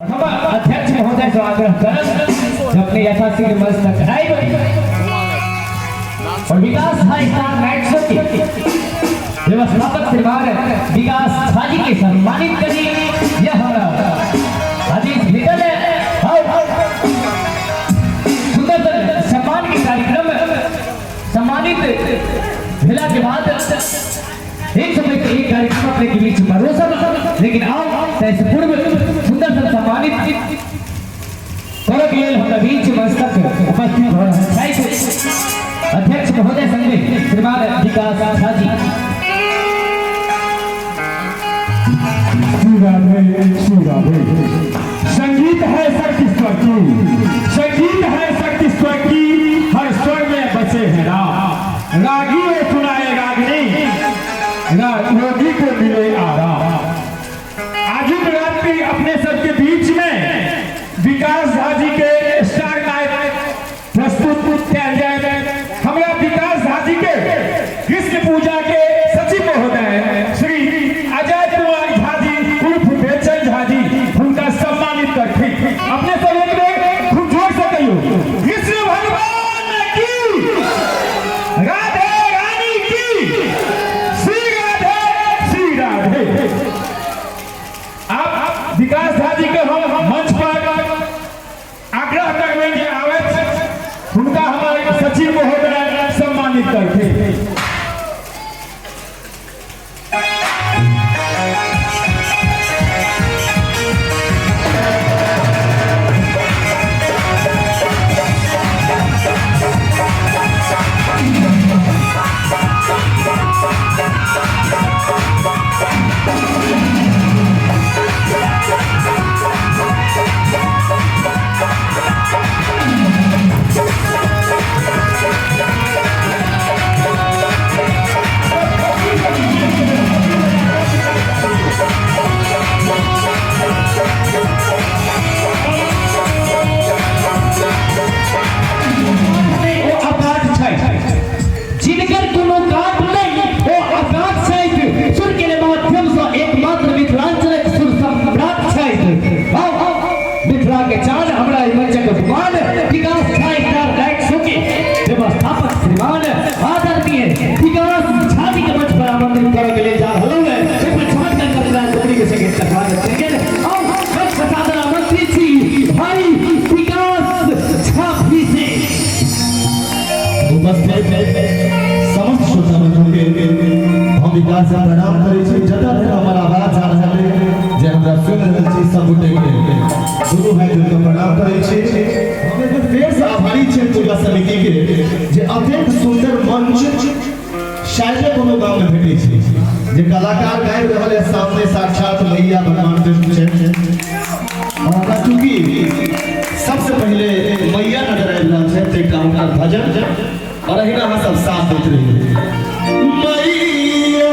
अध्यक्ष महोदय से आग्रह कर जो अपने यथाशीघ्र मंच तक चढ़ाई और विकास नाइट शो के व्यवस्थापक श्रीमान विकास झाजी के सम्मानित करिए। यह हमारा अजीज मित्र है सुंदर सम्मान के कार्यक्रम सम्मानित भेला के बाद एक समय के एक कार्यक्रम अपने के बीच परोसा, लेकिन आप तैसे पूर्व सुंदर सा सम्मानित करो के लिए हम बीच मस्तक उपस्थित हो रहे हैं अध्यक्ष महोदय संघ श्रीमान विकास झाजी। संगीत है शक्ति स्वर की, संगीत है शक्ति स्वर की, हर स्वर में बसे है राग। रागी में सुनाए रागनी, योगी को मिले आराम। आज रात्रि अपने सबके बीच में विकास झाजी के स्टार नायक प्रस्तुत किया जाए। हमारा विकास झाजी के कृष्ण पूजा के सचिव महोदय श्री अजय कुमार झाजी उर्फ बेचन झाजी उनका सम्मानित करते अपने सब एक खूब जोर से कहियो कृष्ण भगवान की, राधे रानी की, श्री राधे। आप विकास झाजी के हम मंच पर आग्रह करेंगे आवे उनका हमारे सचिव महोदय सम्मानित करते। व्यवस्थापक श्रीमान आदरणीय विकास झाजी के मंच पर आमंत्रित करने के लिए जा रहा हूं मैं के संगीत का स्वागत करेंगे और प्रसाधन मंत्री जी भाई विकास झाजी से उपस्थित समस्त श्रोता बंधु के हम विकास से प्रणाम करै छी। जतऽ हमारा आवाज आ रहल है जे हमरा सुनि रहल छी सब गोटे के गुरु है जिनका प्रणाम करै छी। हम फेर से आभारी छी पूजा समिति के जे अत्यंत सुंदर मंच शायद कोनो गांव में भेटै छै जे कलाकार गाबि रहल है सामने साक्षात मैया भगवान कृष्ण छै। और चूंकि सबसे पहले मैया नजर आबि रहल छै तऽ एकटा हुनकर भजन और अहिना अहाँ सब साथ दैत रहिए। मैया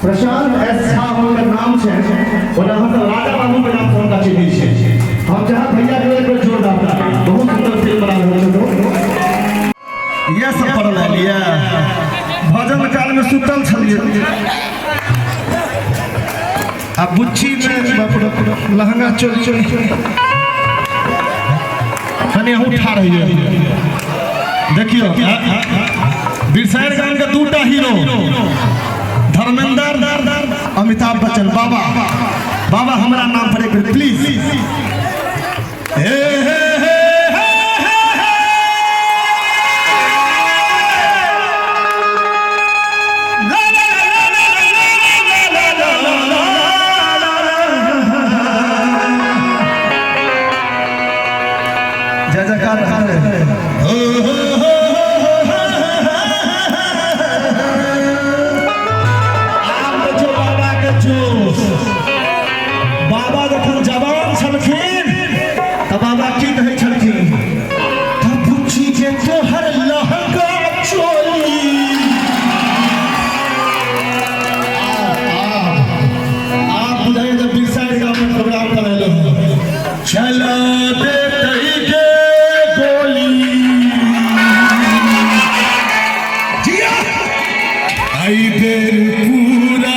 प्रशांत एस झा उनका नाम है और हम तो राजा बाबू के नाम से उनका चिन्ह है। हम जहां भैया के एक जोरदार बहुत सुंदर फिल्म बना रहे हो ये सब पढ़ लिया भजन काल में सुतल छलिए आ बुच्ची में लहंगा चोरी चोरी कने उठा रही है। देखियो बिरसैर गांव के दूटा हीरो धर्मेंद्र अमिताभ बच्चन बाबा बाबा हमारा नाम पर एक बेर प्लीज हे हे हे जय जयकार बाबा जखन जवान छलखिन तऽ बाबा की कहै छलखिन तब बुच्ची जे तोहर लहंगा चोली आप बुझाइए जब बिरसा गाँव में प्रोग्राम करेलो चलो दे तई के गोली जिया आई बेर पूरा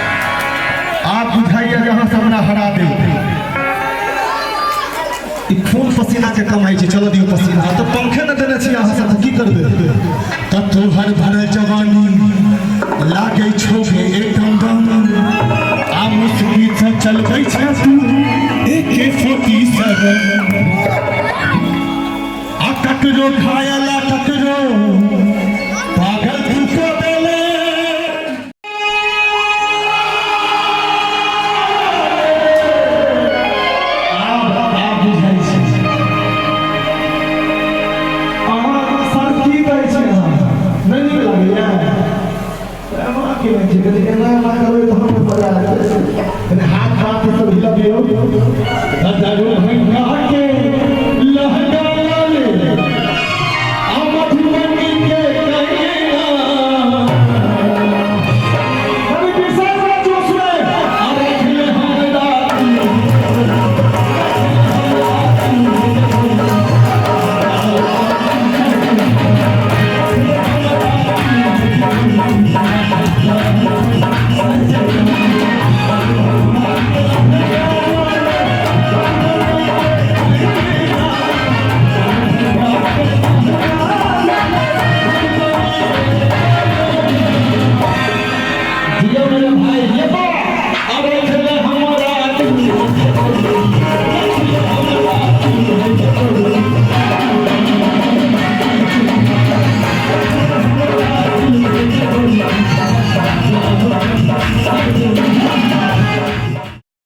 आप बुझाइए जहाँ से हमरा हरा दे खून पसीना के कमाई छै चलो दियो पसीना तो पंखे न देने छी अहाँ सब की करबे तब तो हर भर जवानी लागे छोगे एकदम दम आ मुस्की से चलबै छै तू AK-47 आ ककरो घायल ककरो पागल तू को देले हाथ हाथ से सब हिला दियो दारू भंगा के लहंगा ले आ मधुबनी के कहिया अरे विशाल जोश में अरे खिले हमरा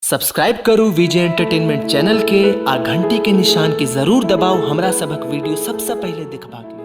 सब्सक्राइब करू विजय एंटरटेनमेंट चैनल के आ घंटी के निशान के जरूर दबाओ हमरा सबक वीडियो सबसे पहले देखबाक लेल।